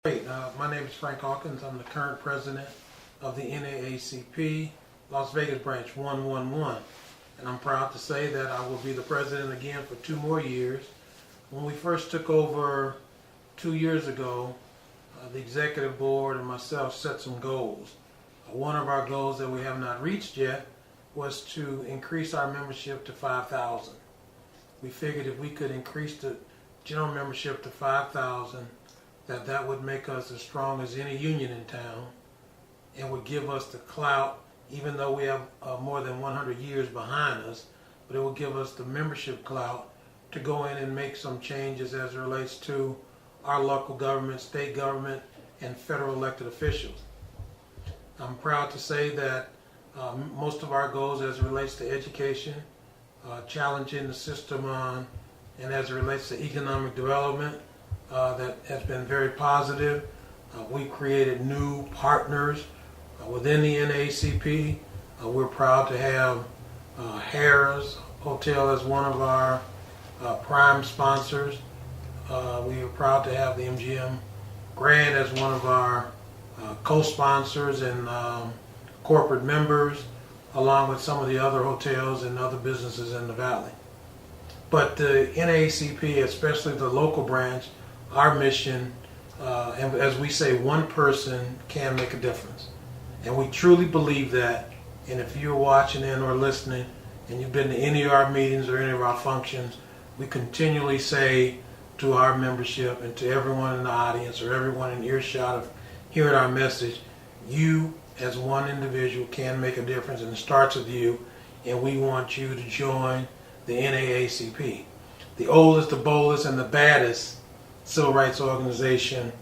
Great. My name is Frank Hawkins. I'm the current president of the NAACP Las Vegas branch 111. And I'm proud to say that I will be the president again for 2 more years. When we first took over 2 years ago, the executive board and myself set some goals. One of our goals that we have not reached yet was to increase our membership to 5,000. We figured if we could increase the general membership to 5,000, that would make us as strong as any union in town and would give us the clout, even though we have more than 100 years behind us, but it will give us the membership clout to go in and make some changes as it relates to our local government, state government, and federal elected officials. I'm proud to say that most of our goals as it relates to education, challenging the system on, and as it relates to economic development, that has been very positive. We've created new partners within the NAACP. We're proud to have Harrah's Hotel as one of our prime sponsors. We are proud to have the MGM Grand as one of our co-sponsors and corporate members, along with some of the other hotels and other businesses in the valley. But the NAACP, especially the local branch, our mission, and as we say, one person can make a difference. And we truly believe that. And if you're watching in or listening and you've been to any of our meetings or any of our functions, we continually say to our membership and to everyone in the audience or everyone in earshot of hearing our message, you as one individual can make a difference, and it starts with you, and we want you to join the NAACP, the oldest, the boldest, and the baddest civil rights organization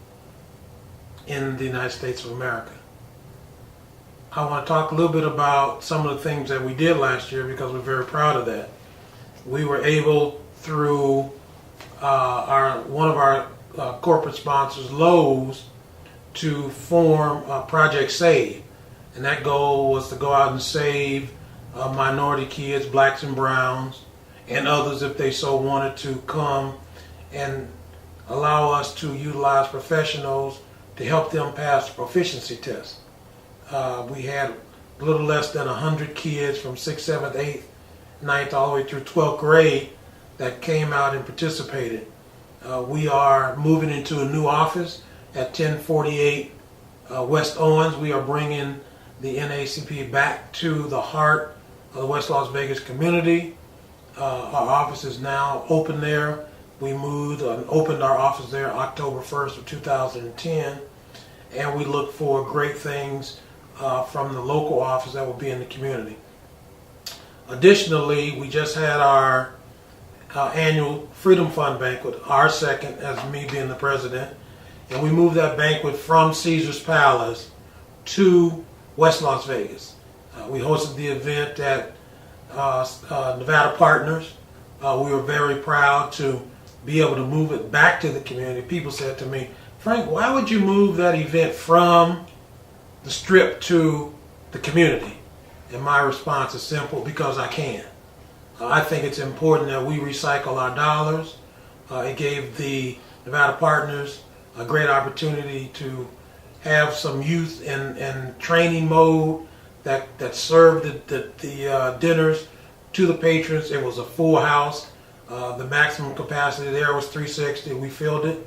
in the United States of America. I want to talk a little bit about some of the things that we did last year because we're very proud of that. We were able, through one of our corporate sponsors, Lowe's, to form Project Save. And that goal was to go out and save minority kids, blacks and browns, and others if they so wanted to come and allow us to utilize professionals to help them pass the proficiency test. We had a little less than 100 kids from 6th, 7th, 8th, 9th, all the way through 12th grade that came out and participated. We are moving into a new office at 1048 West Owens. We are bringing the NAACP back to the heart of the West Las Vegas community. Our office is now open there. We moved and opened our office there October 1st of 2010, and we look for great things from the local office that will be in the community. Additionally, we just had our annual Freedom Fund banquet, our second as me being the president, and we moved that banquet from Caesar's Palace to West Las Vegas. We hosted the event at Nevada Partners. We were very proud to be able to move it back to the community. People said to me, Frank, why would you move that event from the Strip to the community? And my response is simple: because I can. I think it's important that we recycle our dollars. It gave the Nevada Partners a great opportunity to have some youth in training mode that served the dinners to the patrons. It was a full house. The maximum capacity there was 360. We filled it.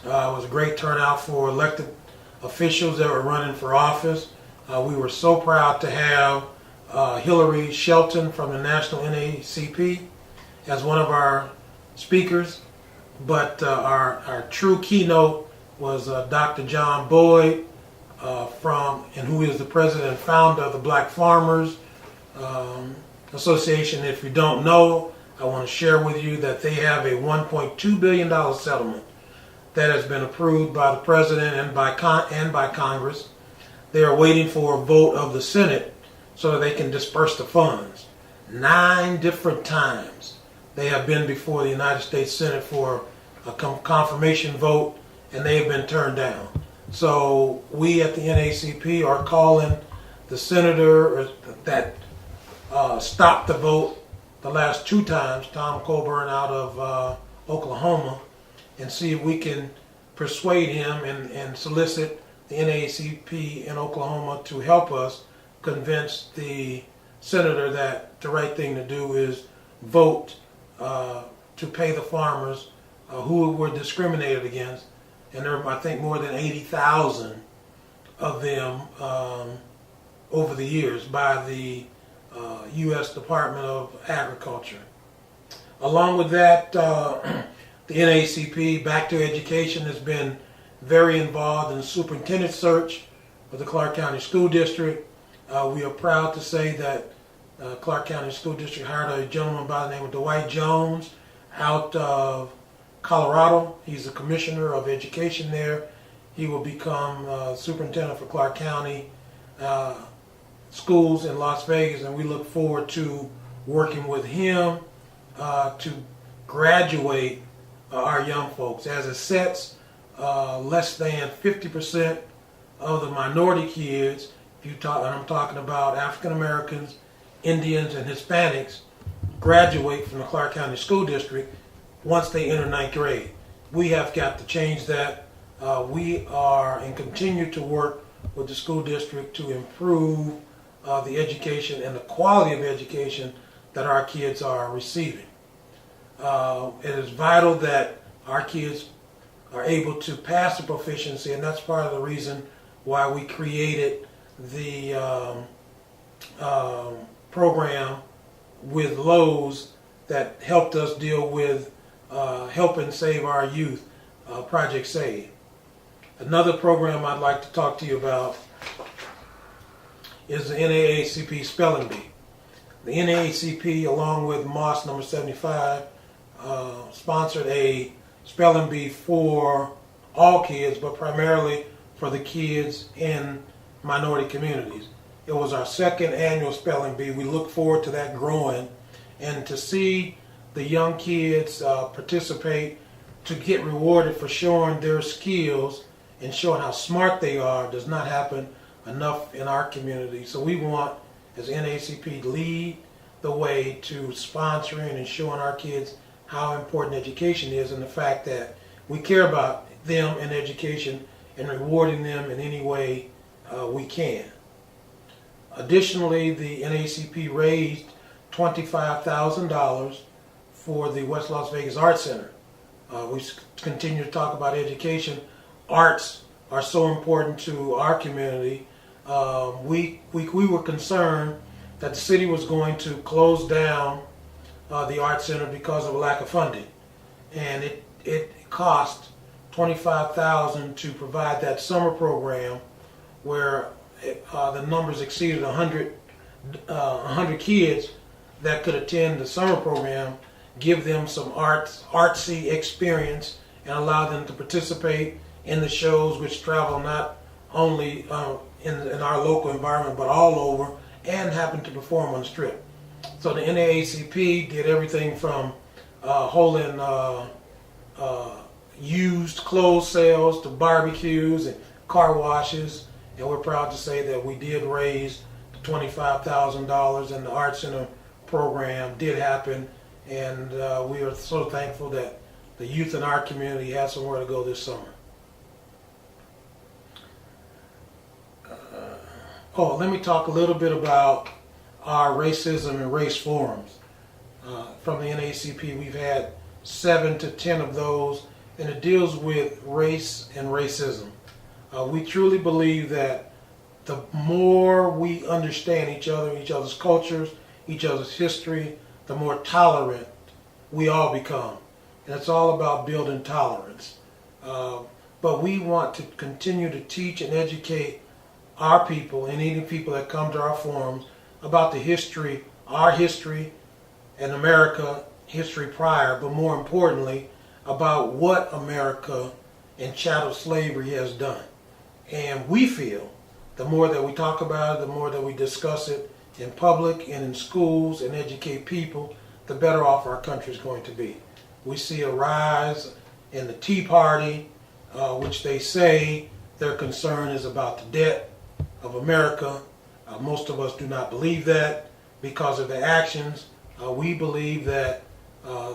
It was a great turnout for elected officials that were running for office. We were so proud to have Hillary Shelton from the National NAACP as one of our speakers. But our true keynote was Dr. John Boyd, who is the president and founder of the Black Farmers Association. If you don't know, I want to share with you that they have a $1.2 billion settlement that has been approved by the president and by Congress. They are waiting for a vote of the Senate so that they can disperse the funds. 9 different times they have been before the United States Senate for a confirmation vote, and they have been turned down. So we at the NAACP are calling the senator that stopped the vote the last 2 times, Tom Coburn out of Oklahoma, and see if we can persuade him and solicit the NAACP in Oklahoma to help us convince the senator that the right thing to do is vote to pay the farmers who were discriminated against. And there are, I think, more than 80,000 of them over the years by the U.S. Department of Agriculture. Along with that, the NAACP, Back to Education, has been very involved in the superintendent search of the Clark County School District. We are proud to say that Clark County School District hired a gentleman by the name of Dwight Jones out of Colorado. He's the commissioner of education there. He will become superintendent for Clark County schools in Las Vegas, and we look forward to working with him to graduate our young folks. As it sets, less than 50% of the minority kids, and I'm talking about African Americans, Indians, and Hispanics, graduate from the Clark County School District once they enter ninth grade. We have got to change that. We are and continue to work with the school district to improve the education and the quality of education that our kids are receiving. It is vital that our kids are able to pass the proficiency, and that's part of the reason why we created the program with Lowe's that helped us deal with helping save our youth, Project Save. Another program I'd like to talk to you about is the NAACP Spelling Bee. The NAACP, along with MOS number 75, sponsored a spelling bee for all kids, but primarily for the kids in minority communities. It was our second annual spelling bee. We look forward to that growing, and to see the young kids participate, to get rewarded for showing their skills and showing how smart they are does not happen enough in our community. So we want, as NAACP, lead the way to sponsoring and showing our kids how important education is, and the fact that we care about them and education and rewarding them in any way we can. Additionally, the NAACP raised $25,000 for the West Las Vegas Arts Center. We continue to talk about education. Arts are so important to our community. We were concerned that the city was going to close down the Arts Center because of a lack of funding, and it cost $25,000 to provide that summer program where the numbers exceeded 100 kids that could attend the summer program, give them some artsy experience, and allow them to participate in the shows which travel not only in our local environment but all over, and happen to perform on the Strip. So the NAACP did everything from holding used clothes sales to barbecues and car washes, and we're proud to say that we did raise the $25,000, and the Arts Center program did happen, and we are so thankful that the youth in our community has somewhere to go this summer. Let me talk a little bit about our racism and race forums. From the NAACP, we've had 7 to 10 of those, and it deals with race and racism. We truly believe that the more we understand each other, each other's cultures, each other's history, the more tolerant we all become. And it's all about building tolerance. But we want to continue to teach and educate our people and any people that come to our forums about the history, our history, and America history prior, but more importantly, about what America and chattel slavery has done. And we feel the more that we talk about it, the more that we discuss it in public and in schools and educate people, the better off our country is going to be. We see a rise in the Tea Party, which they say their concern is about the debt of America. Most of us do not believe that because of their actions. We believe that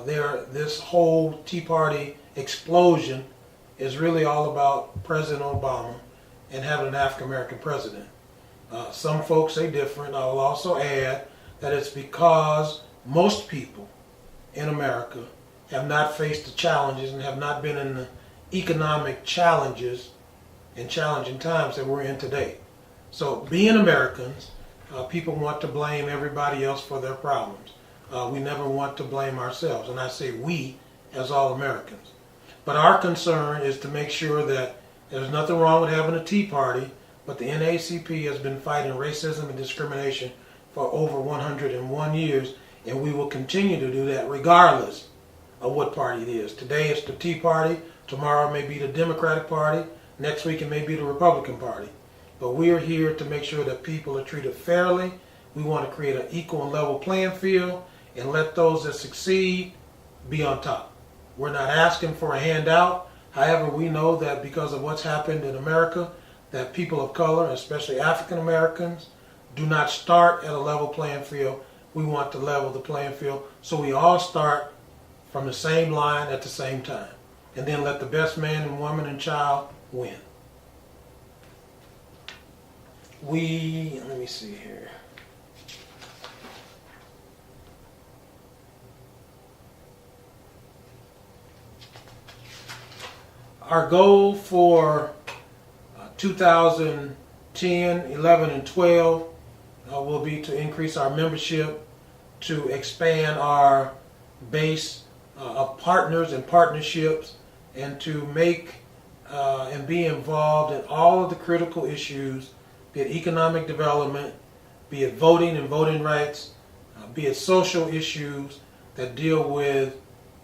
this whole Tea Party explosion is really all about President Obama and having an African American president. Some folks say different. I will also add that it's because most people in America have not faced the challenges and have not been in the economic challenges and challenging times that we're in today. So being Americans, people want to blame everybody else for their problems. We never want to blame ourselves, and I say we as all Americans. But our concern is to make sure that there's nothing wrong with having a Tea Party, but the NAACP has been fighting racism and discrimination for over 101 years, and we will continue to do that regardless of what party it is. Today it's the Tea Party, tomorrow it may be the Democratic Party, next week it may be the Republican Party. But we are here to make sure that people are treated fairly. We want to create an equal and level playing field and let those that succeed be on top. We're not asking for a handout. However, we know that because of what's happened in America, that people of color, especially African Americans, do not start at a level playing field. We want to level the playing field so we all start from the same line at the same time. And then let the best man and woman and child win. Let me see here. Our goal for 2010, 11, and 12 will be to increase our membership, to expand our base of partners and partnerships, and to make and be involved in all of the critical issues, be it economic development, be it voting and voting rights, be it social issues that deal with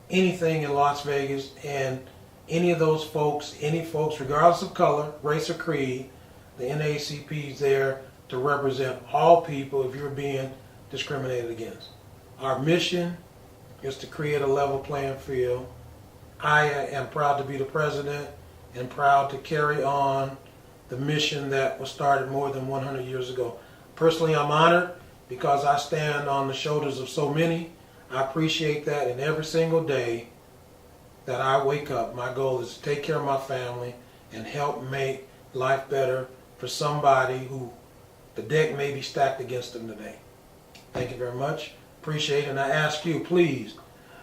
anything in Las Vegas, and any of those folks, any folks, regardless of color, race, or creed, the NAACP is there to represent all people if you're being discriminated against. Our mission is to create a level playing field. I am proud to be the president and proud to carry on the mission that was started more than 100 years ago. Personally, I'm honored because I stand on the shoulders of so many. I appreciate that, and every single day that I wake up, my goal is to take care of my family and help make life better for somebody who the deck may be stacked against them today. Thank you very much. Appreciate it. And I ask you, please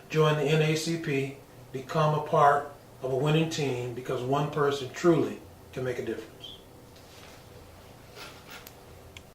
join the NAACP, become a part of a winning team, because one person truly can make a difference.